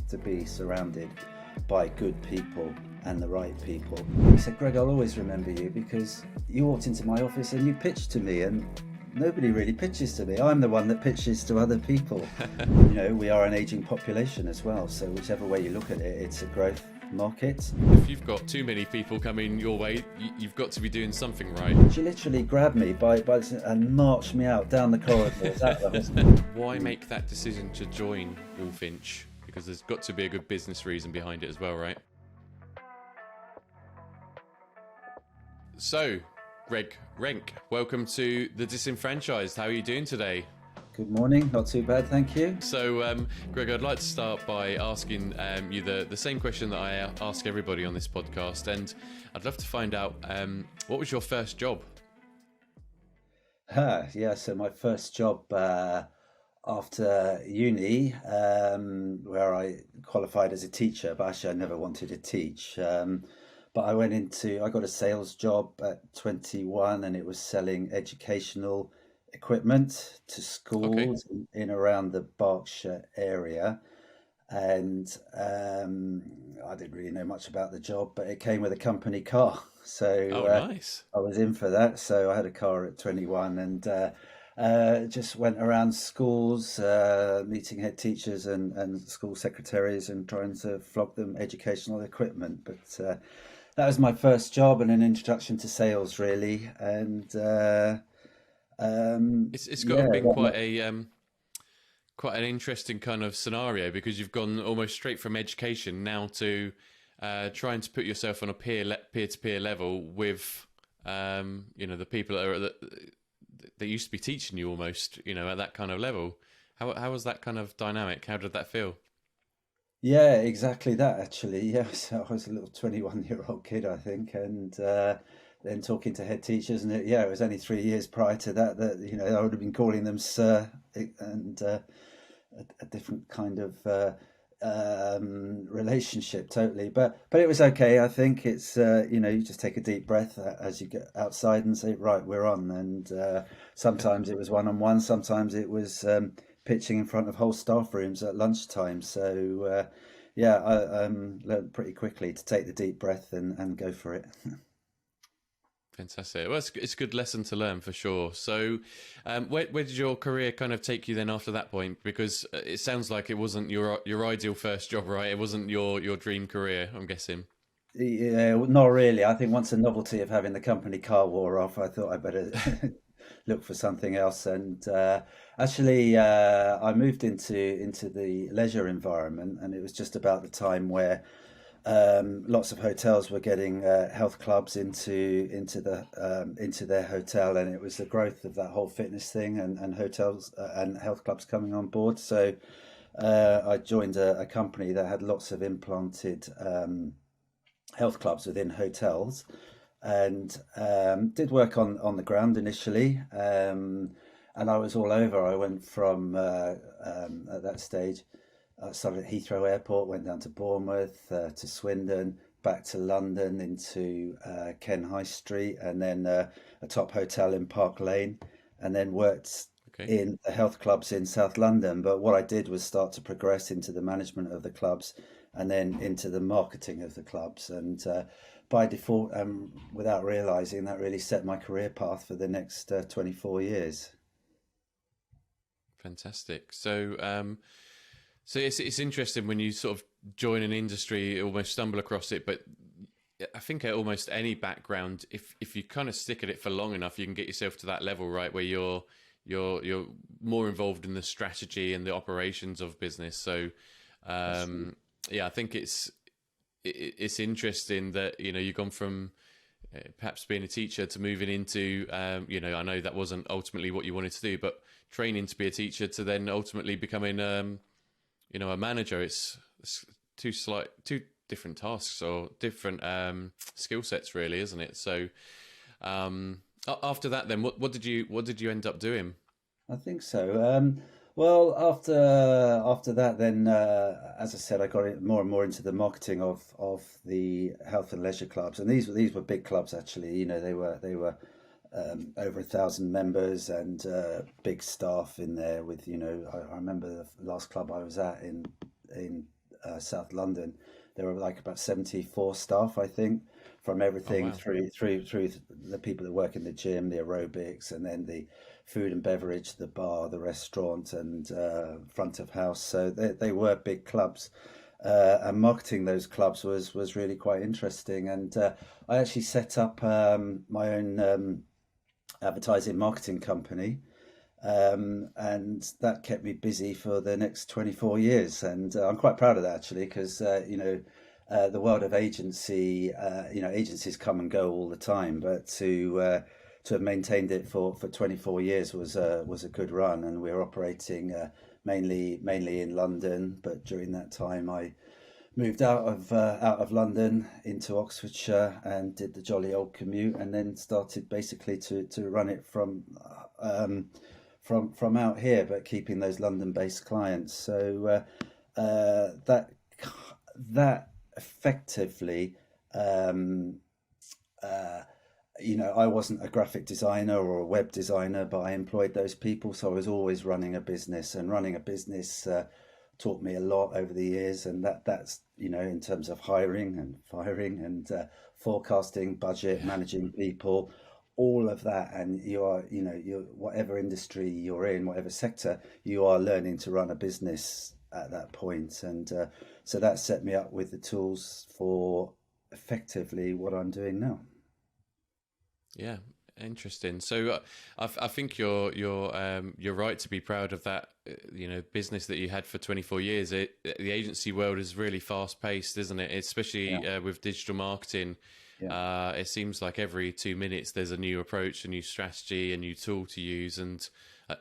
to be surrounded by good people and the right people. He said, Greg, I'll always remember you because you walked into my office and you pitched to me, and nobody really pitches to me. I'm the one that pitches to other people. We are an aging population as well, so whichever way you look at it, it's a growth market. If you've got too many people coming your way, you've got to be doing something right. She literally grabbed me and marched me out down the corridor. Why make that decision to join Walfinch? Because there's got to be a good business reason behind it as well, right? So, Greg, Renk, welcome to The Disenfranchised. How are you doing today? Good morning, not too bad, thank you. So, Greg, I'd like to start by asking you the same question that I ask everybody on this podcast, and I'd love to find out, what was your first job? So my first job after uni, where I qualified as a teacher, but actually I never wanted to teach. But I got a sales job at 21, and it was selling educational equipment to schools in around the Berkshire area. And I didn't really know much about the job, but it came with a company car. So nice. I was in for that. So I had a car at 21 and just went around schools, meeting head teachers and school secretaries and trying to flog them educational equipment. But that was my first job and an introduction to sales, really. And it's got to have been quite an interesting kind of scenario, because you've gone almost straight from education now to trying to put yourself on a peer-to-peer level with the people that used to be teaching you almost, at that kind of level. How was that kind of dynamic? How did that feel? Yeah, exactly that, actually. Yeah, so I was a little 21-year-old kid, I think, and then talking to head teachers, and it was only 3 years prior to that I would have been calling them sir, and a different kind of relationship, totally. But it was okay. I think it's you just take a deep breath as you get outside and say, right, we're on. And sometimes it was one-on-one, sometimes it was pitching in front of whole staff rooms at lunchtime. So I learned pretty quickly to take the deep breath and go for it. Fantastic. Well, it's a good lesson to learn for sure. So where did your career kind of take you then after that point? Because it sounds like it wasn't your ideal first job, right? It wasn't your dream career, I'm guessing. Yeah, not really. I think once the novelty of having the company car wore off, I thought I better look for something else. And actually, I moved into the leisure environment, and it was just about the time where lots of hotels were getting health clubs into their hotel, and it was the growth of that whole fitness thing and hotels and health clubs coming on board. So I joined a company that had lots of implanted health clubs within hotels, and did work on the ground initially. And I was all over. I went from at that stage. I started at Heathrow Airport, went down to Bournemouth, to Swindon, back to London into Ken High Street, and then a top hotel in Park Lane, and then worked in the health clubs in South London. But what I did was start to progress into the management of the clubs and then into the marketing of the clubs. And by default, without realising, that really set my career path for the next 24 years. Fantastic. So it's interesting when you sort of join an industry, almost stumble across it. But I think at almost any background, if you kind of stick at it for long enough, you can get yourself to that level, right, where you're more involved in the strategy and the operations of business. So I think it's interesting that you've gone from perhaps being a teacher to moving into I know that wasn't ultimately what you wanted to do, but training to be a teacher to then ultimately becoming a manager. It's two different tasks or different skill sets, really, isn't it? So after that, then what did you end up doing? I think so. Well, after that, then as I said, I got more and more into the marketing of the health and leisure clubs, and these were big clubs actually. They were over 1,000 members and big staff in there. With I remember the last club I was at in South London. There were like about 74 staff, I think, from Oh everything wow. through the people that work in the gym, the aerobics, and then the food and beverage, the bar, the restaurant, and front of house. So they were big clubs. And marketing those clubs was really quite interesting. And I actually set up my own advertising marketing company, and that kept me busy for the next 24 years. And I'm quite proud of that actually, because the world of agency, agencies come and go all the time, but to have maintained it for 24 years was a good run. And we were operating mainly in London, but during that time I moved out of London into Oxfordshire and did the jolly old commute, and then started basically to run it um, from out here, but keeping those London-based clients. So that effectively, um, uh, I wasn't a graphic designer or a web designer, but I employed those people. So I was always running a business, and running a business taught me a lot over the years. And that's, in terms of hiring and firing and forecasting, budget, Yeah. managing people, all of that. And you're whatever industry you're in, whatever sector, you are learning to run a business at that point. And so that set me up with the tools for effectively what I'm doing now. Yeah, interesting. So I think you're right to be proud of that. Business that you had for 24 years. The agency world is really fast paced, isn't it? Yeah, Especially with digital marketing. yeah, It seems like every 2 minutes there's a new approach, a new strategy, a new tool to use, and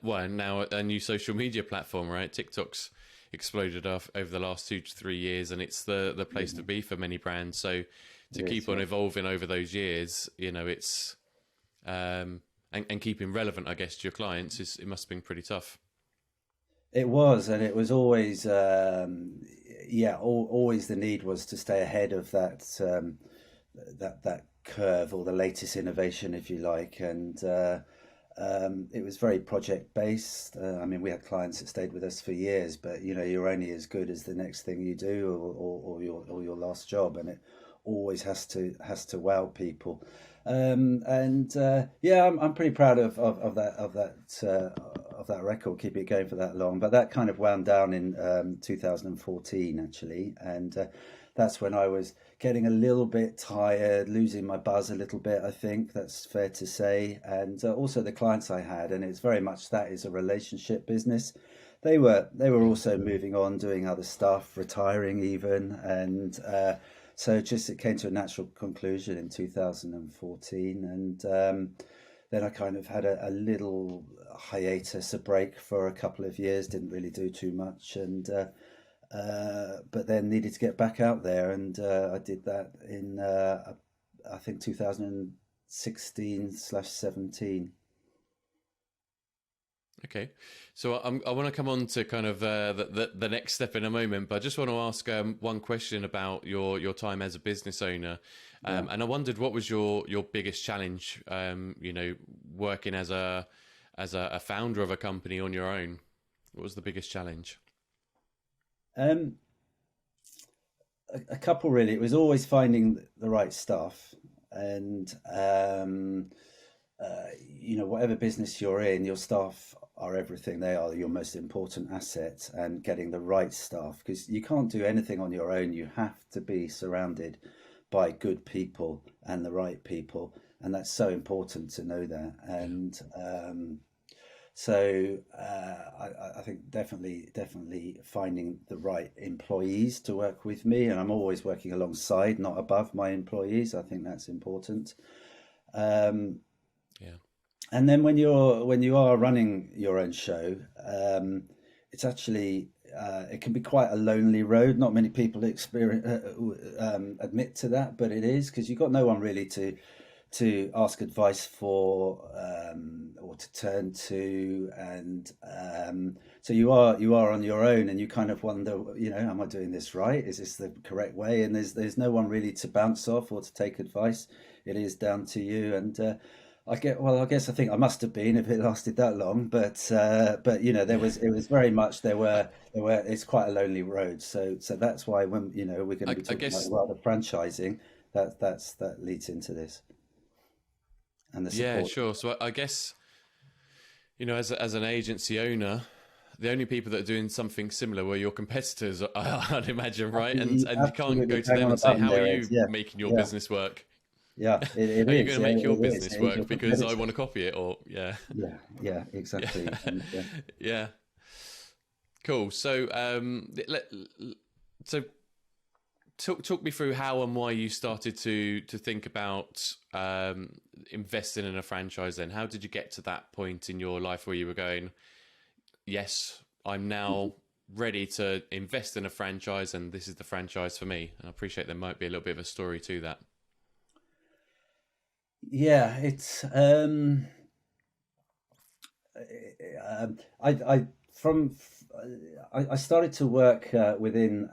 and now a new social media platform. Right, TikTok's exploded off over the last 2 to 3 years, and it's the place to yeah. be for many brands. So It to is. keep on Yeah, evolving over those years, it's and keeping relevant, I guess, to your clients it must have been pretty tough. it was, and it was always, yeah, always the need was to stay ahead of that curve, or the latest innovation, if you like. And it was very project based. I mean, we had clients that stayed with us for years, but you're only as good as the next thing you do, or your last job, and it always has to wow people. And yeah, I'm pretty proud of that record, keep it going for that long. But that kind of wound down in 2014 actually, and that's when I was getting a little bit tired, losing my buzz a little bit. I think that's fair to say, and also the clients I had, and it's very much that is a relationship business. They were Yeah. also moving on, doing other stuff, retiring even, and so just it came to a natural conclusion in 2014, and then I kind of had a little hiatus, a break for a couple of years, didn't really do too much, and but then needed to get back out there, and I did that in I think 2016/17. Okay, so I want to come on to kind of the next step in a moment, but I just want to ask one question about your time as a business owner, Yeah. and I wondered what was your biggest challenge, working as a founder of a company on your own. What was the biggest challenge? Um, a couple really. It was always finding the right stuff, and whatever business you're in, your staff are everything. They are your most important asset, and getting the right staff, because you can't do anything on your own. You have to be surrounded by good people and the right people, and that's so important to know that. Yeah. And so I think definitely finding the right employees to work with me, and I'm always working alongside, not above my employees. I think that's important. Um, Yeah. and then when you are running your own show, it's actually it can be quite a lonely road. Not many people experience admit to that, but it is, because you've got no one really to ask advice for, or to turn to, and so you are on your own, and you kind of wonder, am I doing this right? Is this the correct way? And there's no one really to bounce off or to take advice. It is down to you, and I guess I think I must have been if it lasted that long, but you know, it was very much it's quite a lonely road. So that's why when you know we're going to be I talking about guess, the world of franchising, that leads into this and the yeah, support. sure. So I guess, as an agency owner, the only people that are doing something similar were your competitors, I'd imagine, right? And you can't Absolutely, go to bang them on the and say, button "How are there, Ed. you Yeah, making your yeah, business work? yeah. It How are you going is. to Yeah, make your it is. business It is your work? Because I competitor. want to copy it." Or yeah, Yeah, yeah, yeah, exactly. And yeah. Cool. So, so talk me through how and why you started to think about investing in a franchise. Then, how did you get to that point in your life where you were going, yes, I'm now ready to invest in a franchise, and this is the franchise for me? And I appreciate there might be a little bit of a story to that. yeah, it's I from I started to work within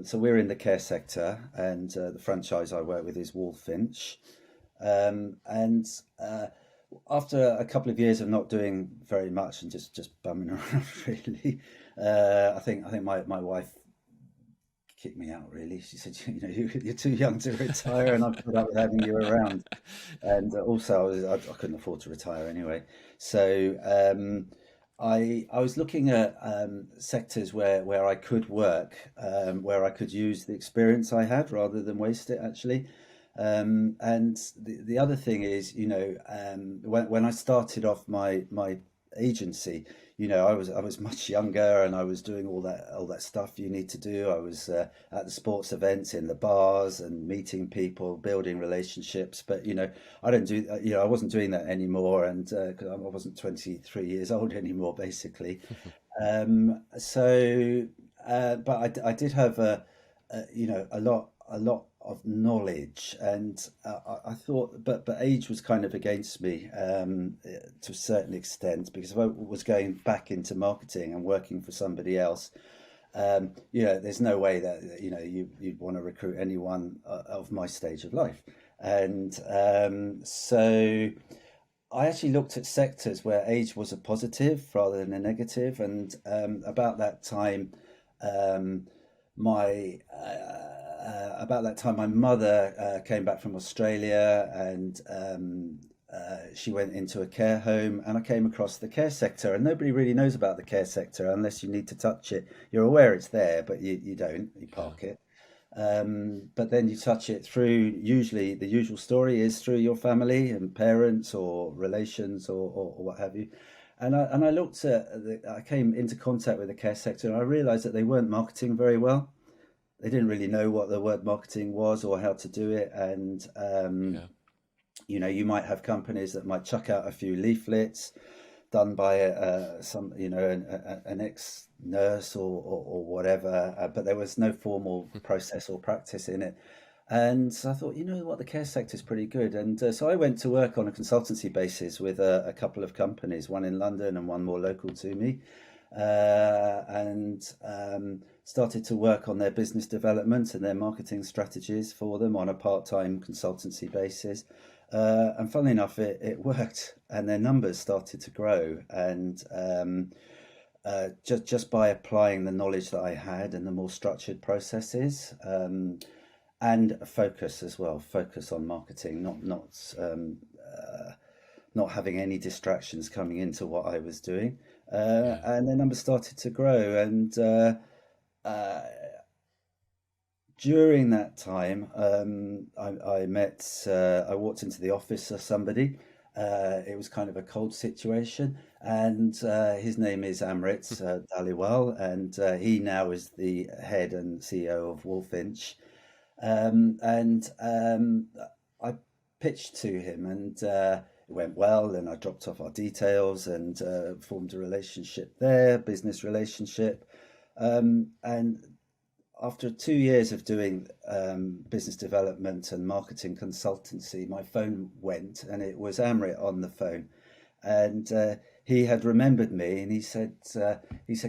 so we're in the care sector and the franchise I work with is Walfinch and after a couple of years of not doing very much and just bumming around really I think my wife kicked me out really. She said, you know, you're too young to retire and I've put up with having you around. And also I couldn't afford to retire anyway. So I was looking at sectors where I could work, where I could use the experience I had rather than waste it actually. And the other thing is, you know, when I started off my agency, you know, I was much younger and I was doing all that stuff you need to do. I was at the sports events in the bars and meeting people, building relationships. But you know, I don't do you know I wasn't doing that anymore, and 'cause I wasn't 23 years old anymore, basically. So, but I did have you know, a lot of knowledge, and I thought, but age was kind of against me to a certain extent because if I was going back into marketing and working for somebody else, you know, there's no way that you know you'd want to recruit anyone of my stage of life, and so. I actually looked at sectors where age was a positive rather than a negative, and about that time, um, my about that time, my mother came back from Australia, and she went into a care home, and I came across the care sector, and nobody really knows about the care sector unless you need to touch it. You're aware it's there, but you don't. You Yeah. park it. But then you touch it through, usually the usual story is through your family and parents or relations or what have you. And I looked at, I came into contact with the care sector and I realized that they weren't marketing very well. They didn't really know what the word marketing was or how to do it. And Yeah. you know, you might have companies that might chuck out a few leaflets done by some, you know, an ex nurse or whatever, but there was no formal process or practice in it. And so I thought, you know what, the care sector is pretty good. And so I went to work on a consultancy basis with a couple of companies, one in London and one more local to me, and started to work on their business development and their marketing strategies for them on a part-time consultancy basis. And funnily enough, it worked, and their numbers started to grow. And just by applying the knowledge that I had and the more structured processes, and a focus as well, focus on marketing, not having any distractions coming into what I was doing, Yeah. and the numbers started to grow. And uh, during that time, I walked into the office of somebody. It was kind of a cold situation, and his name is Amrit Dhaliwal, and he now is the head and CEO of Walfinch. And I pitched to him, and it went well. And I dropped off our details and formed a relationship there, business relationship. And after 2 years of doing business development and marketing consultancy, my phone went, and it was Amrit on the phone, and he had remembered me, and he said,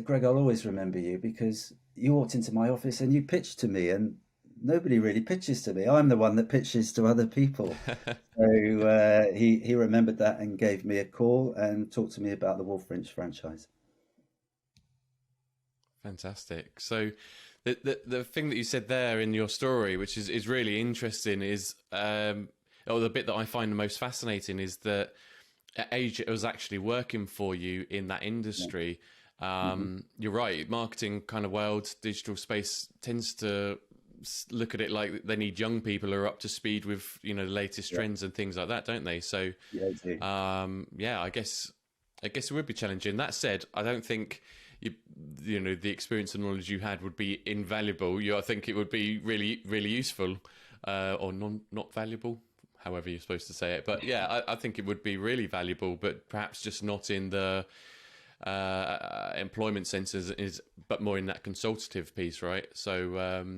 Greg, I'll always remember you because you walked into my office and you pitched to me, and nobody really pitches to me. I'm the one that pitches to other people. So he remembered that and gave me a call and talked to me about the Walfinch franchise. Fantastic. So the thing that you said there in your story, which is really interesting, is or the bit that I find the most fascinating is that at age it was actually working for you in that Yeah. industry. Hmm. You're right. Marketing kind of world, digital space tends to look at it like they need young people who are up to speed with the latest Yeah. trends and things like that, don't they? So Yeah, I do. yeah, I guess it would be challenging. That said, I don't think you the experience and knowledge you had would be invaluable. I think it would be really useful, or not valuable, however you're supposed to say it. But yeah, I think it would be really valuable, but perhaps just not in the employment sense, but more in that consultative piece, right? So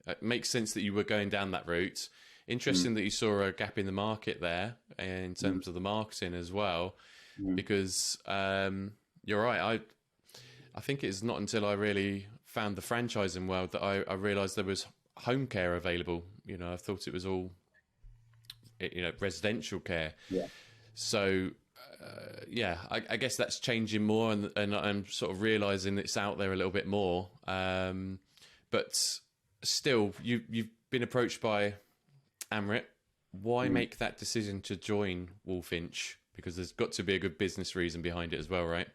it makes sense that you were going down that route. Mm, Interesting that you saw a gap in the market there in mm, terms of the marketing as well, mm. because you're right. I think it's not until I really found the franchising world that I realised there was home care available. I thought it was all residential care. Yeah. So yeah, I guess that's changing more, and I'm sort of realising it's out there a little bit more. But still, you've been approached by Amrit. Why Mm. make that decision to join Walfinch? Because there's got to be a good business reason behind it as well, right?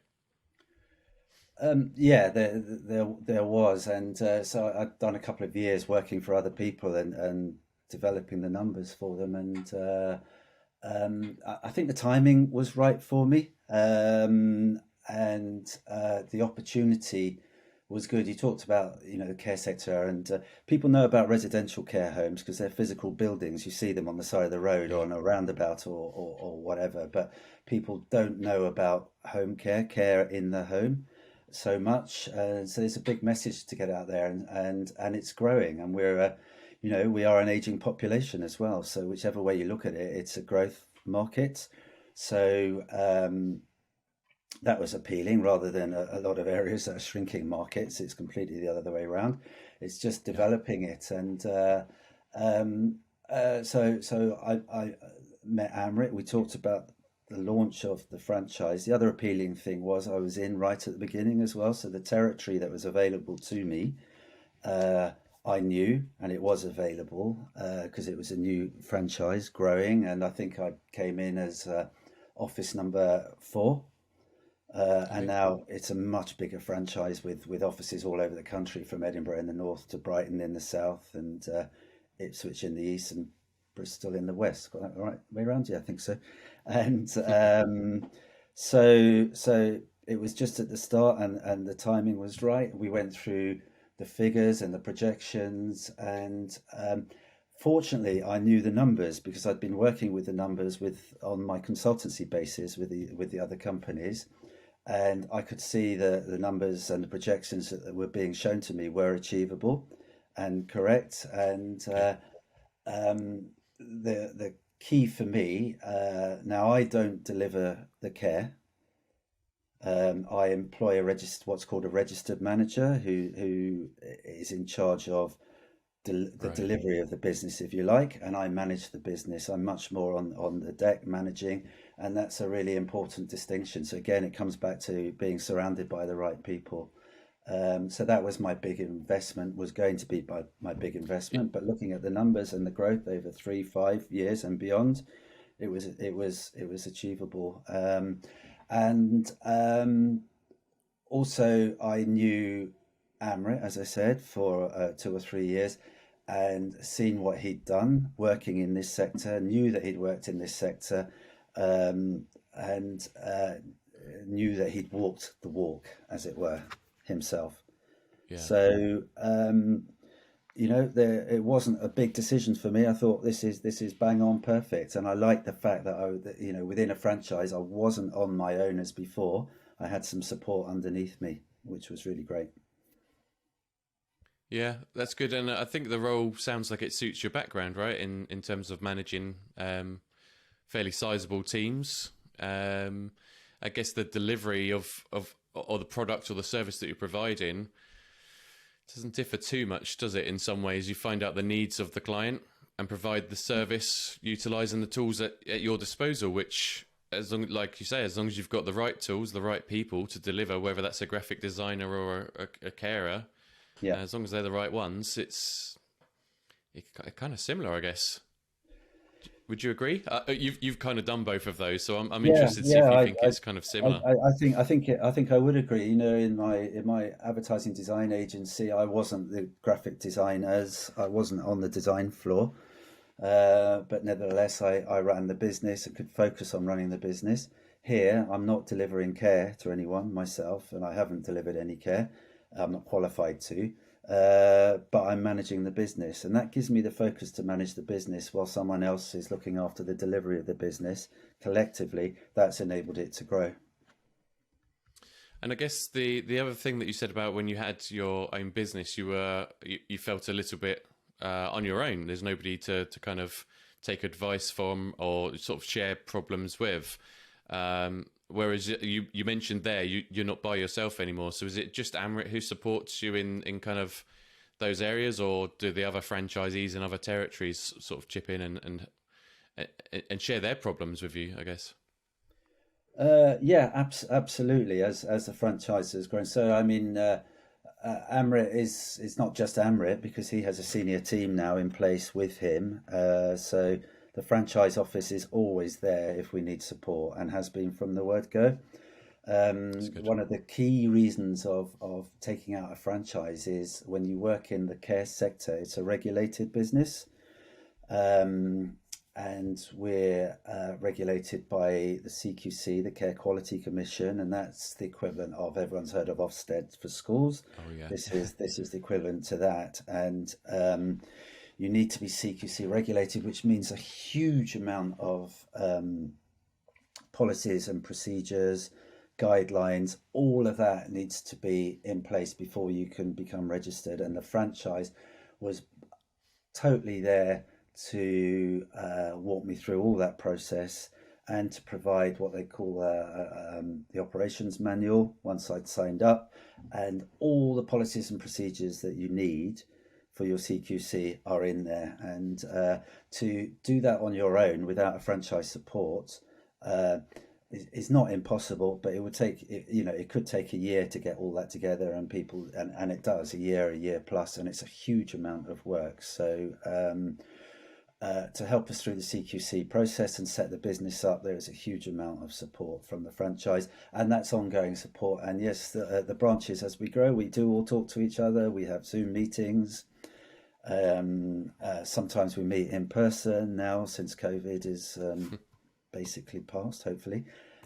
Yeah, there was, and so I'd done a couple of years working for other people and developing the numbers for them, and I think the timing was right for me, and the opportunity was good. You talked about the care sector, and people know about residential care homes because they're physical buildings. You see them on the side of the road or Yeah, on a roundabout or whatever, but people don't know about home care in the home so much. So there's a big message to get out there, and it's growing, and we are an aging population as well. So whichever way you look at it, it's a growth market. So that was appealing rather than a lot of areas that are shrinking markets. It's completely the other way around. It's just yeah, developing it, and um, so I met Amrit. We talked about the launch of the franchise. The other appealing thing was I was in right at the beginning as well, so the territory that was available to me, uh, I knew, and it was available because it was a new franchise growing, and I think I came in as office number 4. And okay, now it's a much bigger franchise with offices all over the country, from Edinburgh in the north to Brighton in the south, and Ipswich in the east, and Bristol in the west. Got that the right way around? Yeah, I think so. And so it was just at the start, and the timing was right. We went through the figures and the projections, and fortunately, I knew the numbers because I'd been working with the numbers on my consultancy basis with the other companies, and I could see the numbers and the projections that were being shown to me were achievable and correct. And yeah, the key for me, now I don't deliver the care. I employ what's called a registered manager who is in charge of the right, delivery of the business, if you like, and I manage the business. I'm much more on the deck managing, and that's a really important distinction. So again, it comes back to being surrounded by the right people. So that was my big investment, was going to be my big Y- investment. But looking at the numbers and the growth over 3, 5 years and beyond, it was achievable. And Also, I knew Amrit, as I said, for 2 or 3 years, and seen what he'd done working in this sector, knew that he'd worked in this sector, and knew that he'd walked the walk, as it were, himself. yeah. So, it wasn't a big decision for me. I thought this is bang on perfect, and I liked the fact that within a franchise, I wasn't on my own as before. I had some support underneath me, which was really great. Yeah, that's good, and I think the role sounds like it suits your background, right? In terms of managing fairly sizable teams. I guess the delivery of or the product or the service that you're providing Doesn't differ too much, does it? In some ways, you find out the needs of the client and provide the service utilizing the tools at your disposal, which, as long, like you say, as long as you've got the right tools, the right people to deliver, whether that's a graphic designer or a carer, Yeah. as long as they're the right ones, it's kind of similar, I guess. Would you agree? You've kind of done both of those, so I'm Yeah, interested to see if yeah, you think it's kind of similar. I think I would agree. You know, in my advertising design agency, I wasn't the graphic designers. I wasn't on the design floor, but nevertheless, I ran the business and could focus on running the business. Here, I'm not delivering care to anyone myself, and I haven't delivered any care. I'm not qualified to. But I'm managing the business, and that gives me the focus to manage the business while someone else is looking after the delivery of the business. Collectively, that's enabled it to grow. And I guess the other thing that you said about when you had your own business, you felt a little bit on your own. There's nobody to kind of take advice from or sort of share problems with. Whereas you mentioned there, you're not by yourself anymore. So is it just Amrit who supports you in kind of those areas, or do the other franchisees in other territories sort of chip in and share their problems with you, I guess? Yeah, absolutely. As the franchise has grown, so I mean, Amrit is not just Amrit because he has a senior team now in place with him. So the franchise office is always there if we need support and has been from the word go. That's good. One of the key reasons of taking out a franchise is when you work in the care sector, it's a regulated business. Um, and we're regulated by the CQC, the Care Quality Commission, and that's the equivalent of, everyone's heard of Ofsted for schools. Oh yeah. This is the equivalent to that, and you need to be CQC regulated, which means a huge amount of policies and procedures, guidelines, all of that needs to be in place before you can become registered. And the franchise was totally there to walk me through all that process and to provide what they call the operations manual once I'd signed up, and all the policies and procedures that you need for your CQC are in there. And to do that on your own without a franchise support is not impossible, but it would take, it could take a year to get all that together, and and it does, a year plus, and it's a huge amount of work. So to help us through the CQC process and set the business up, there is a huge amount of support from the franchise, and that's ongoing support. And yes, the branches, as we grow, we do all talk to each other. We have Zoom meetings. Sometimes we meet in person now, since COVID is basically past, hopefully.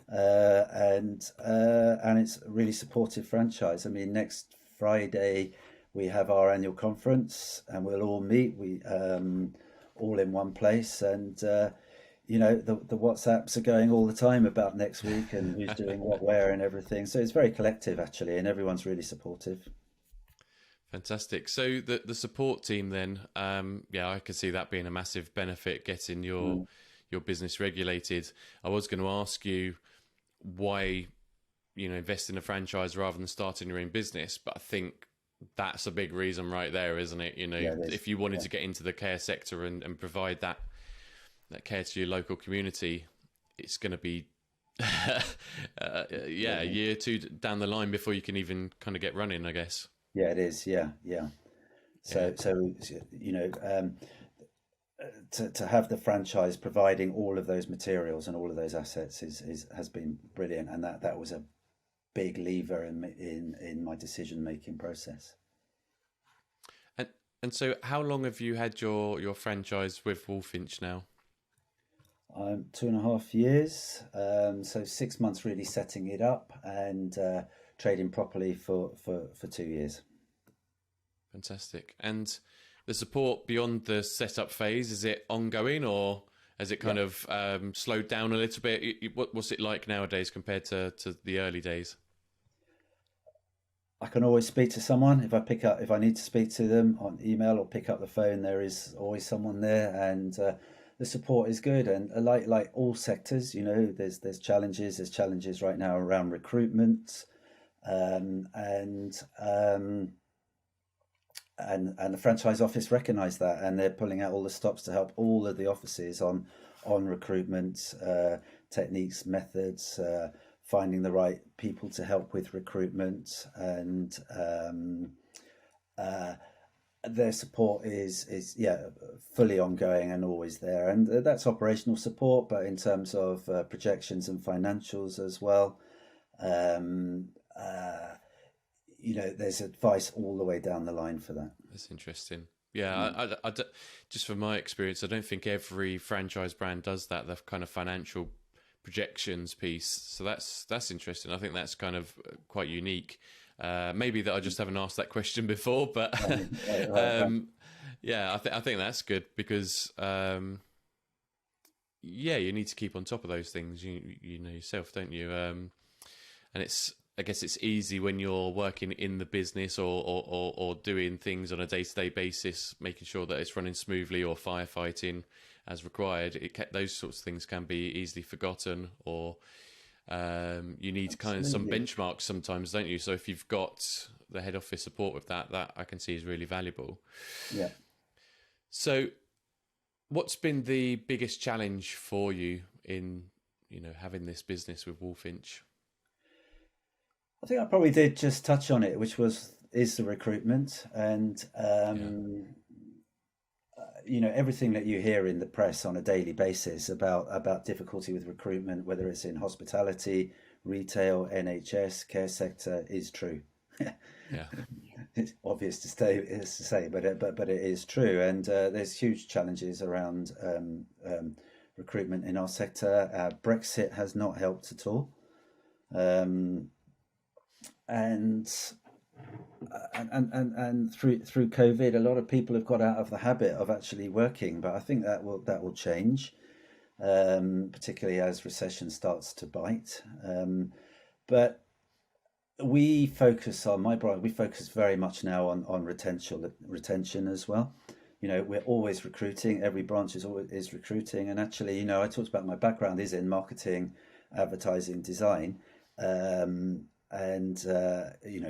And it's a really supportive franchise. I mean, next Friday we have our annual conference, and we'll all meet. We all in one place, and the WhatsApps are going all the time about next week and who's doing what where and everything. So it's very collective actually, and everyone's really supportive. Fantastic. So the support team then, yeah, I could see that being a massive benefit, getting your business regulated. I was going to ask you why, invest in a franchise rather than starting your own business, but I think that's a big reason right there, isn't it? Yeah, it is. If you wanted Yeah. to get into the care sector and provide that care to your local community, it's going to be a year or two down the line before you can even kind of get running, I guess. Yeah, it is. Yeah, yeah. Yeah. So to have the franchise providing all of those materials and all of those assets has been brilliant, and that was a big lever in my decision making process. And so how long have you had your franchise with Walfinch now? 2.5 years. So 6 months really setting it up, and trading properly for 2 years. Fantastic. And the support beyond the setup phase, is it ongoing, or has it kind of slowed down a little bit? What's it like nowadays compared to the early days? I can always speak to someone if I need to speak to them on email or pick up the phone. There is always someone there, and the support is good. And like all sectors, there's challenges. There's challenges right now around recruitment, and and the franchise office recognised that, and they're pulling out all the stops to help all of the offices on recruitment techniques, methods, finding the right people to help with recruitment, and uh, their support is fully ongoing and always there, and that's operational support, but in terms of projections and financials as well. Um, uh, there's advice all the way down the line for that. That's interesting. Yeah, Mm. just from my experience, I don't think every franchise brand does that. The kind of financial projections piece. So that's interesting. I think that's kind of quite unique. Maybe that I just haven't asked that question before, but Right. yeah, I think that's good because yeah, you need to keep on top of those things. You know yourself, don't you? And it's I guess it's easy when you're working in the business or doing things on a day-to-day basis, making sure that it's running smoothly or firefighting as required. Those sorts of things can be easily forgotten, or you need kind of some Absolutely. benchmarks sometimes, don't you? So if you've got the head office support with that I can see is really valuable. Yeah. So what's been the biggest challenge for you in having this business with Walfinch? I think I probably did just touch on it, which is the recruitment, and Yeah. everything that you hear in the press on a daily basis about difficulty with recruitment, whether it's in hospitality, retail, NHS, care sector, is true. Yeah. It's obvious to say, but it is true, and there's huge challenges around recruitment in our sector. Brexit has not helped at all, um, and and through COVID, a lot of people have got out of the habit of actually working. But I think that will change, particularly as recession starts to bite. But we focus on my brand. We focus very much now on retention as well. We're always recruiting. Every branch is recruiting, and actually, I talked about my background is in marketing, advertising, design. And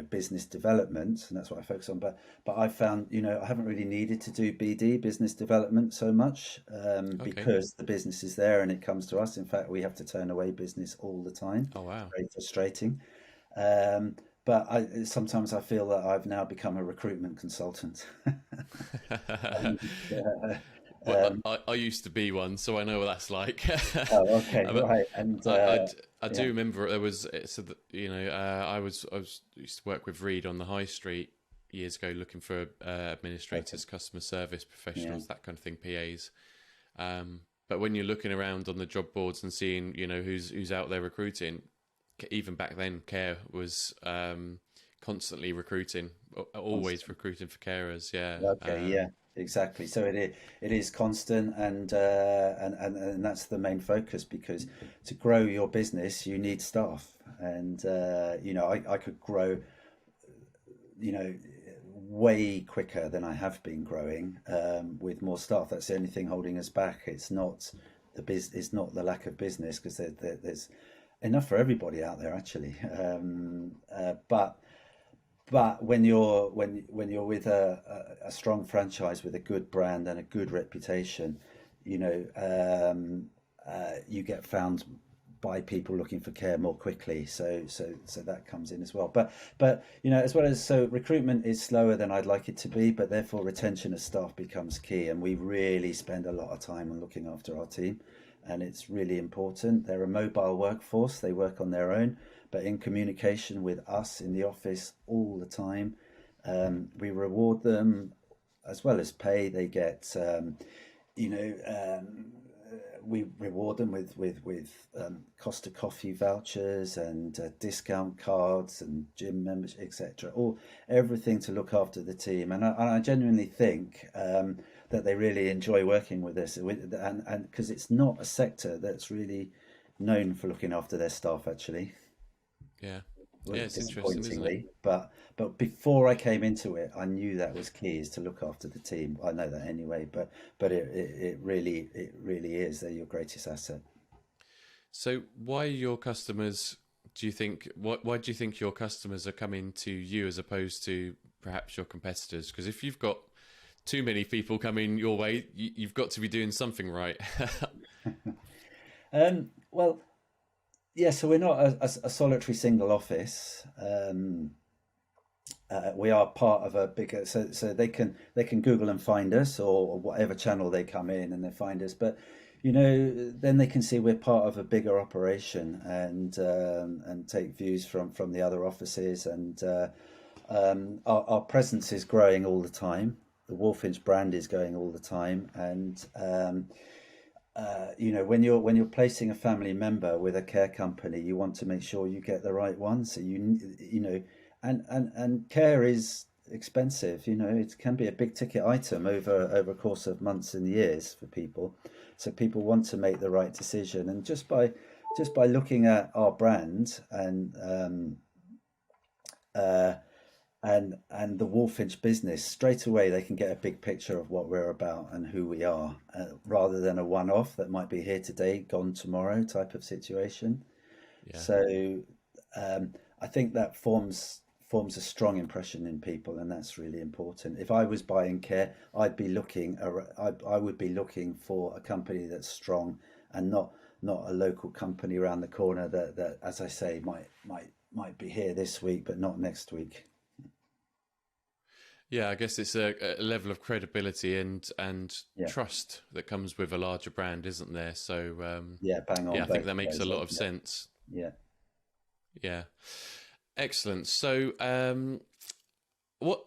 business development, and that's what I focus on. But I found I haven't really needed to do BD, business development, so much, Okay. because the business is there and it comes to us. In fact, we have to turn away business all the time. Oh wow. Very frustrating. Um, but sometimes I feel that I've now become a recruitment consultant. And, Well, I used to be one, so I know what that's like. oh, okay, But right, and I yeah, do remember there was so that, I was used to work with Reed on the high street years ago, looking for okay, administrators, customer service yeah, professionals, that kind of thing, PAs. But when you're looking around on the job boards and seeing who's out there recruiting, even back then, care was constantly recruiting, always constant. recruiting for carers. Yeah. Okay, yeah, exactly. So it is constant, and that's the main focus, because to grow your business, you need staff, and I could grow, you know, way quicker than I have been growing, with more staff. That's the only thing holding us back. It's not the lack of business, because there's enough for everybody out there actually. But when you're with a strong franchise with a good brand and a good reputation, you get found by people looking for care more quickly. So that comes in as well. But as well as, so recruitment is slower than I'd like it to be, but therefore retention of staff becomes key, and we really spend a lot of time on looking after our team, and it's really important. They're a mobile workforce; they work on their own, but in communication with us in the office all the time. We reward them as well as pay. They get, you know, um, we reward them with Costa Coffee vouchers and discount cards and gym membership, etc. All Everything to look after the team, and I genuinely think that they really enjoy working with us, and because it's not a sector that's really known for looking after their staff actually, Yeah. Yeah, well, it's interesting, isn't it? disappointingly. But before I came into it, I knew that was key, is to look after the team. I know that anyway, but it really is. They're your greatest asset. So, why your customers? Do you think why do you think your customers are coming to you as opposed to perhaps your competitors? Because if you've got too many people coming your way, you've got to be doing something right. Well, yeah. So we're not a solitary single office. We are part of a bigger, so they can Google and find us, or whatever channel they come in and they find us. But then they can see we're part of a bigger operation, and take views from the other offices, and our presence is growing all the time. The Walfinch brand is going all the time, and when you're placing a family member with a care company, you want to make sure you get the right one. So and care is expensive. It can be a big ticket item over a course of months and years for people. So people want to make the right decision, and just by looking at our brand uh, and the Walfinch business, straight away they can get a big picture of what we're about and who we are, rather than a one-off that might be here today, gone tomorrow type of situation. Yeah. So I think that forms a strong impression in people, and that's really important. If I was buying care, I would be looking for a company that's strong, and not a local company around the corner that, as I say, might be here this week but not next week. Yeah, I guess it's a level of credibility and Yeah, trust that comes with a larger brand, isn't there? So yeah, bang yeah, on I think both that of makes a those. lot of Yeah, sense. yeah. Yeah, excellent. So what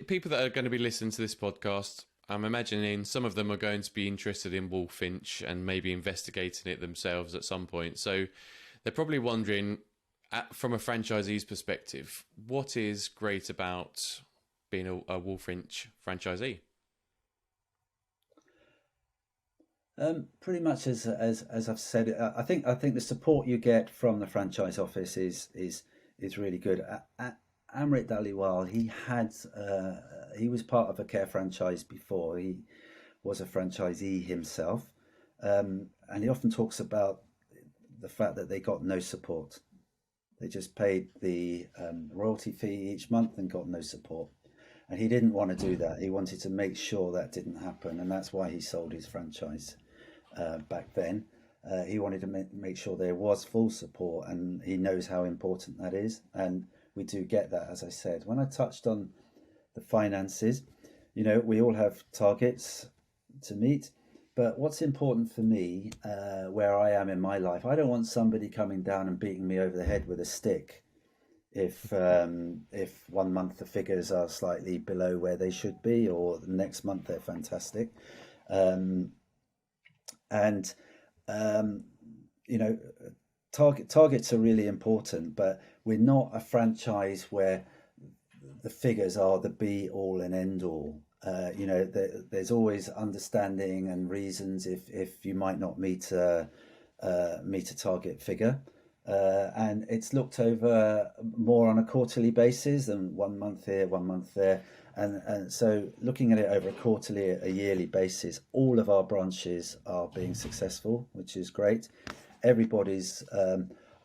people that are going to be listening to this podcast, I'm imagining some of them are going to be interested in Walfinch and maybe investigating it themselves at some point. So they're probably wondering, from a franchisee's perspective, what is great about being a Walfinch franchisee? Pretty much as I've said, I think the support you get from the franchise office is really good. Amrit Dhaliwal, he was part of a care franchise before. He was a franchisee himself, and he often talks about the fact that they got no support. They just paid the royalty fee each month and got no support. And he didn't want to do that. He wanted to make sure that didn't happen, and that's why he sold his franchise back then. He wanted to make sure there was full support, and he knows how important that is. And we do get that, as I said. When I touched on the finances, we all have targets to meet. But what's important for me, where I am in my life, I don't want somebody coming down and beating me over the head with a stick if 1 month the figures are slightly below where they should be, or the next month they're fantastic. Um, and um, you know, targets are really important, but we're not a franchise where the figures are the be all and end all. There's always understanding and reasons if you might not meet a target figure, and it's looked over more on a quarterly basis than 1 month here, 1 month there, and so looking at it over a quarterly, a yearly basis, all of our branches are being successful, which is great. Everybody's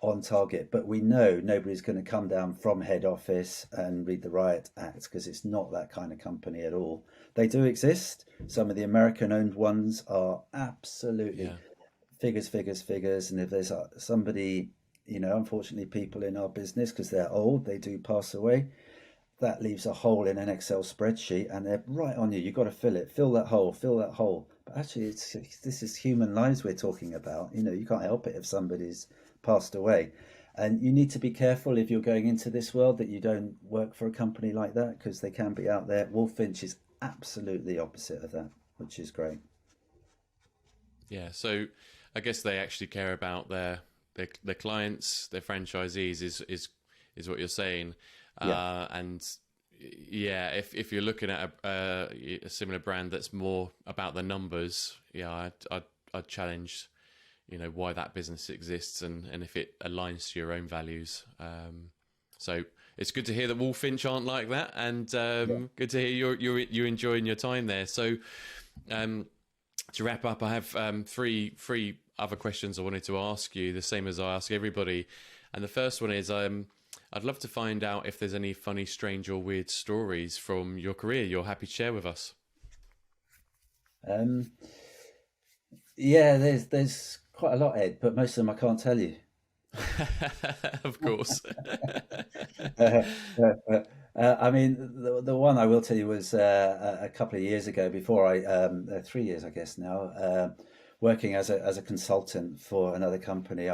on target, but we know nobody's going to come down from head office and read the riot act, because it's not that kind of company at all. They do exist. Some of the American owned ones are absolutely Yeah. figures, figures, figures. And if there's somebody, unfortunately, people in our business, because they're old, they do pass away. That leaves a hole in an Excel spreadsheet, and they're right on you. You've got to fill it, fill that hole, fill that hole. But actually, this is human lives we're talking about. You can't help it if somebody's passed away. And you need to be careful if you're going into this world that you don't work for a company like that, because they can be out there. Walfinch is absolutely opposite of that, which is great. Yeah. So I guess they actually care about their clients, their franchisees is what you're saying. Yeah. And yeah, if you're looking at a similar brand that's more about the numbers, yeah, I'd challenge, why that business exists and if it aligns to your own values. So it's good to hear that Walfinch aren't like that, and Yeah. good to hear you're enjoying your time there. So to wrap up, I have three other questions I wanted to ask you, the same as I ask everybody. And the first one is, I I'd love to find out if there's any funny, strange, or weird stories from your career you're happy to share with us. Um, yeah, there's quite a lot, Ed, but most of them I can't tell you. Of course. Uh, I mean, the one I will tell you was a couple of years ago, before 3 years, I guess now, working as a consultant for another company.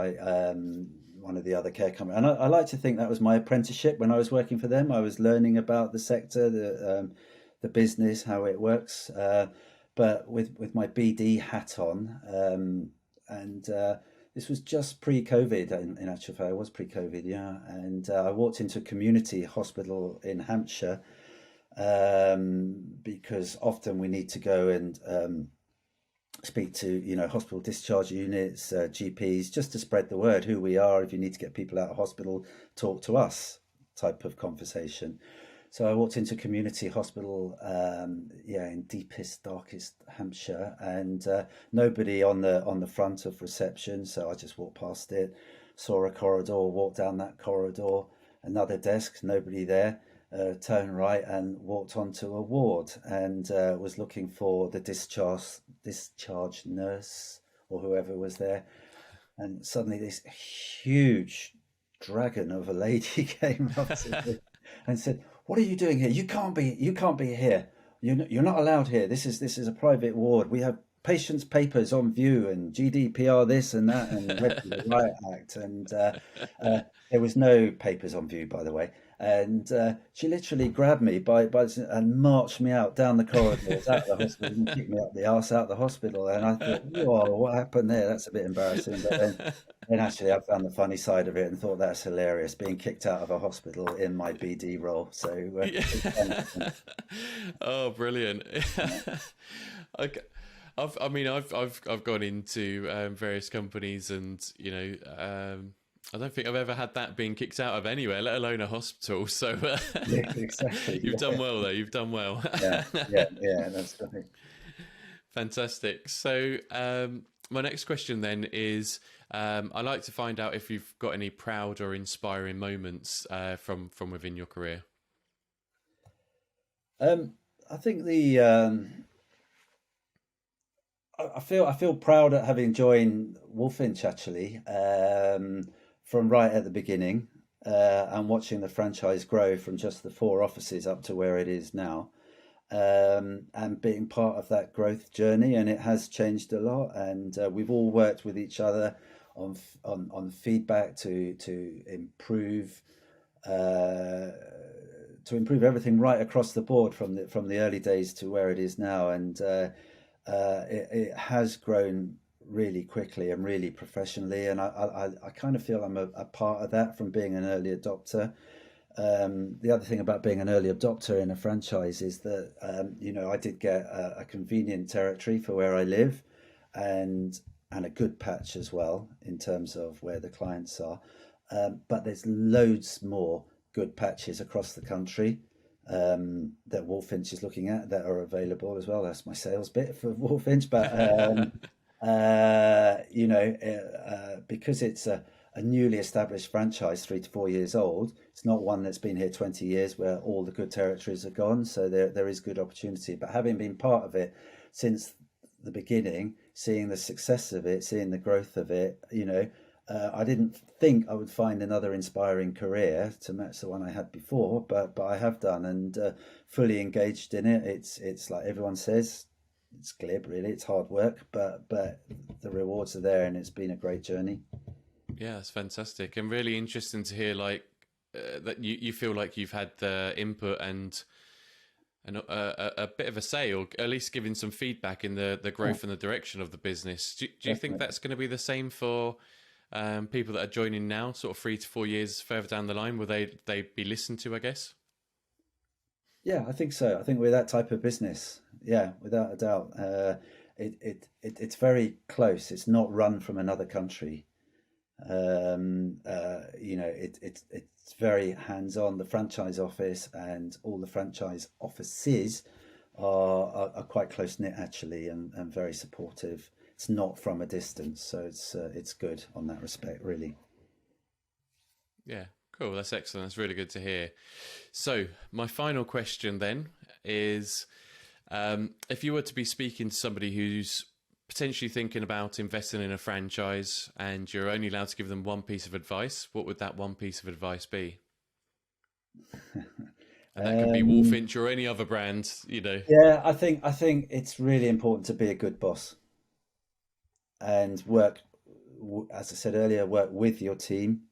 One of the other care companies, and I like to think that was my apprenticeship. When I was working for them, I was learning about the sector, the business, how it works. But with my BD hat on, and this was just pre-COVID. In actual fact, it was pre-COVID, yeah. And I walked into a community hospital in Hampshire, because often we need to go and speak to hospital discharge units, GPs, just to spread the word who we are. If you need to get people out of hospital, talk to us, type of conversation. So I walked into a community hospital, yeah, in deepest, darkest Hampshire, and nobody on the front of reception. So I just walked past it, saw a corridor, walked down that corridor, another desk, nobody there. Turned right and walked onto a ward, and was looking for the discharge nurse or whoever was there. And suddenly this huge dragon of a lady came up to me and said, "What are you doing here? You can't be here. You're not allowed here. This is a private ward. We have patients' papers on view and GDPR this and that and read the Riot Act." And uh, there was no papers on view, by the way. And she literally grabbed me and marched me out down the corridors out of the hospital and kicked me up the arse out of the hospital. And I thought, whoa, what happened there? That's a bit embarrassing. But then actually, I found the funny side of it and thought that's hilarious, being kicked out of a hospital in my BD role. So Yeah. it's fun. Oh, brilliant. Yeah, Okay. I've gone into various companies, and I don't think I've ever had that being kicked out of anywhere, let alone a hospital. So yeah, exactly. you've done Yeah, well there. You've done well. yeah, yeah, yeah. That's right. Fantastic. So my next question then is, I like to find out if you've got any proud or inspiring moments from within your career. I think I feel proud at having joined Walfinch, actually, from right at the beginning, and watching the franchise grow from just the four offices up to where it is now, and being part of that growth journey. And it has changed a lot, and we've all worked with each other on feedback to improve, uh, everything right across the board, from the early days to where it is now. And it has grown really quickly and really professionally, and I kind of feel I'm a part of that from being an early adopter. The other thing about being an early adopter in a franchise is that I did get a convenient territory for where I live, and a good patch as well in terms of where the clients are. But there's loads more good patches across the country, that Walfinch is looking at, that are available as well. That's my sales bit for Walfinch. But because it's a newly established franchise, 3 to 4 years old, it's not one that's been here 20 years where all the good territories are gone. So there is good opportunity. But having been part of it since the beginning, seeing the success of it, seeing the growth of it, I didn't think I would find another inspiring career to match the one I had before, but I have done, and fully engaged in it. It's like everyone says, it's glib, really. It's hard work, but the rewards are there, and it's been a great journey. Yeah, that's fantastic, and really interesting to hear like that you feel like you've had the input and a bit of a say, or at least giving some feedback in the Yeah, growth and the direction of the business. Do you think definitely. that's going to be the same for people that are joining now, sort of 3 to 4 years further down the line? Will they be listened to, I guess? Yeah, I think so. I think we're that type of business. Yeah, without a doubt. It's very close. It's not run from another country. It's very hands-on. The franchise office and all the franchise offices are quite close knit, actually, and very supportive. It's not from a distance, so it's good on that respect, really. Yeah, Cool. That's excellent. That's really good to hear. So my final question then is, if you were to be speaking to somebody who's potentially thinking about investing in a franchise and you're only allowed to give them one piece of advice, what would that one piece of advice be? And that could be Um, Walfinch or any other brand, you know. yeah, I think it's really important to be a good boss and work, as I said earlier, work with your team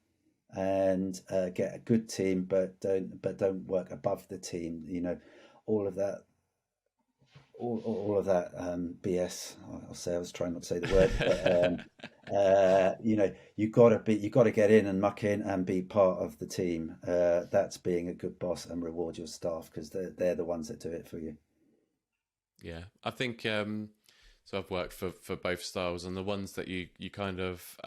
and get a good team, but don't work above the team. All of that, all of that BS. I'll say, I was trying not to say the word, but you got to get in and muck in and be part of the team. That's being a good boss, and reward your staff because they're the ones that do it for you. Yeah, I think so. I've worked for both styles, and the ones that you kind of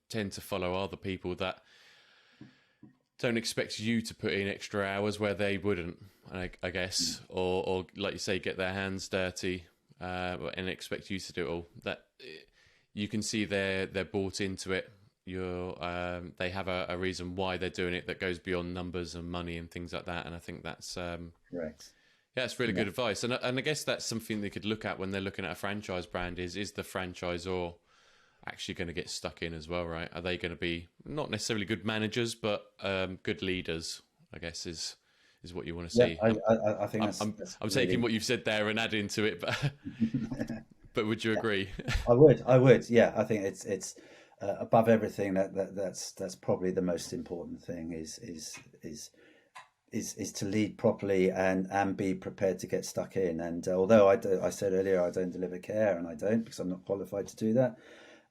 tend to follow are the people that don't expect you to put in extra hours where they wouldn't, I guess, or like you say, get their hands dirty and expect you to do it all. That you can see they're bought into it. They have a reason why they're doing it that goes beyond numbers and money and things like that. And I think that's Correct. yeah, it's really Yeah. good advice. And I guess that's something they could look at when they're looking at a franchise brand is the franchisor actually going to get stuck in as well, right? Are they going to be not necessarily good managers, but good leaders? I guess is what you want to Yeah, see. I think I'm that's I'm, that's I'm taking really. what you've said there and adding to it, but but would you Yeah, agree? I would. Yeah, I think it's above everything. That's probably the most important thing is is to lead properly and be prepared to get stuck in. And although I said earlier I don't deliver care, and I don't because I'm not qualified to do that.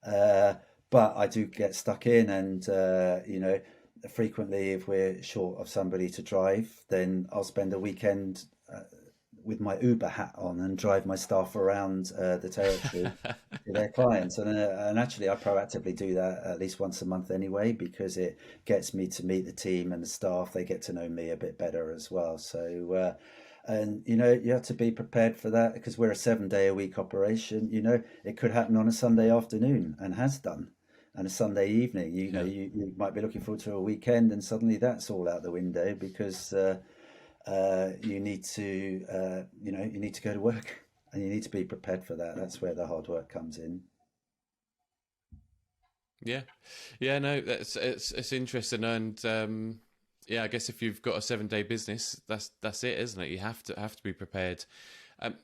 Uh, but I do get stuck in, and frequently, if we're short of somebody to drive, then I'll spend a weekend with my Uber hat on and drive my staff around the territory to their clients. And actually, I proactively do that at least once a month anyway, because it gets me to meet the team and the staff. They get to know me a bit better as well. So, and you have to be prepared for that because we're a 7 day a week operation. It could happen on a Sunday afternoon and has done. And a Sunday evening, Yeah, you might be looking forward to a weekend, and suddenly that's all out the window because you need to go to work, and you need to be prepared for that. That's where the hard work comes in. yeah, yeah. No, it's interesting, and yeah, I guess if you've got a 7 day business, that's it, isn't it? You have to be prepared.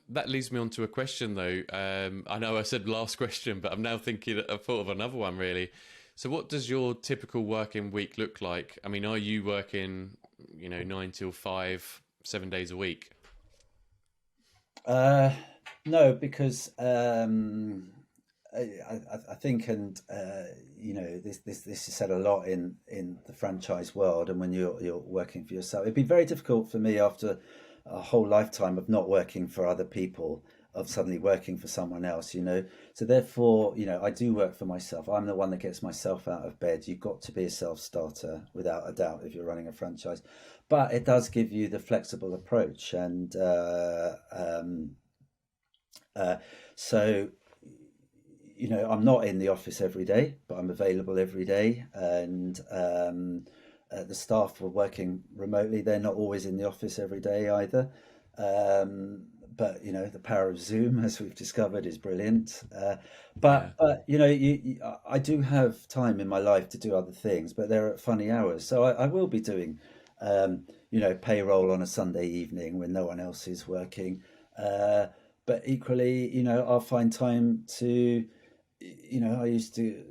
That leads me on to a question, though. I know I said last question, but I'm now thinking. I've thought of another one, really. So, what does your typical working week look like? I mean, are you working, 9 till 5, 7 days a week? Uh, no, because I think, and this is said a lot in the franchise world, and when you're working for yourself, it'd be very difficult for me after a whole lifetime of not working for other people, of suddenly working for someone else. So therefore, I do work for myself. I'm the one that gets myself out of bed. You've got to be a self-starter without a doubt if you're running a franchise, but it does give you the flexible approach. And uh, so I'm not in the office every day, but I'm available every day. And the staff were working remotely. They're not always in the office every day either. But the power of Zoom, as we've discovered, is brilliant. Yeah, But I do have time in my life to do other things, but they're at funny hours. So I will be doing, payroll on a Sunday evening when no one else is working. Uh, but equally, I'll find time to, I used to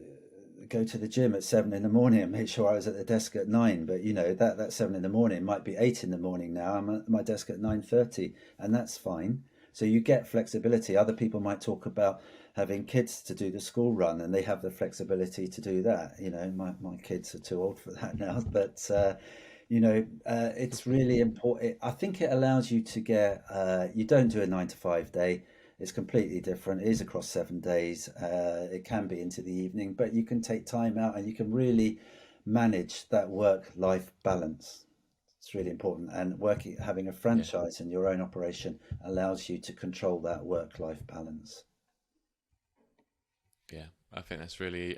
go to the gym at 7 in the morning and make sure I was at the desk at 9. But that 7 in the morning might be 8 in the morning now. I'm at my desk at 9:30, and that's fine. So you get flexibility. Other people might talk about having kids to do the school run, and they have the flexibility to do that. My kids are too old for that now, but it's really important. I think it allows you to get. You don't do a 9 to 5 day. It's completely different. It is across 7 days. It can be into the evening, but you can take time out and you can really manage that work-life balance. It's really important. And having a yeah, franchise and your own operation allows you to control that work-life balance. yeah. I think that's really,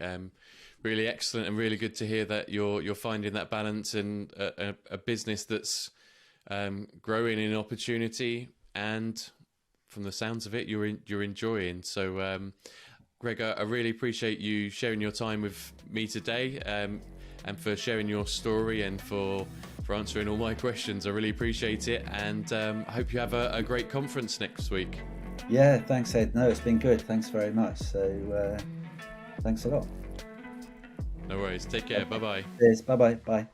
really excellent, and really good to hear that you're finding that balance and a business that's growing in opportunity, and from the sounds of it, you're enjoying. So, Greg, I really appreciate you sharing your time with me today, and for sharing your story, and for answering all my questions. I really appreciate it, and I hope you have a great conference next week. Yeah, thanks, Ed. No, it's been good. Thanks very much. So, thanks a lot. No worries. Take care. Bye bye. Cheers. Bye-bye. Bye.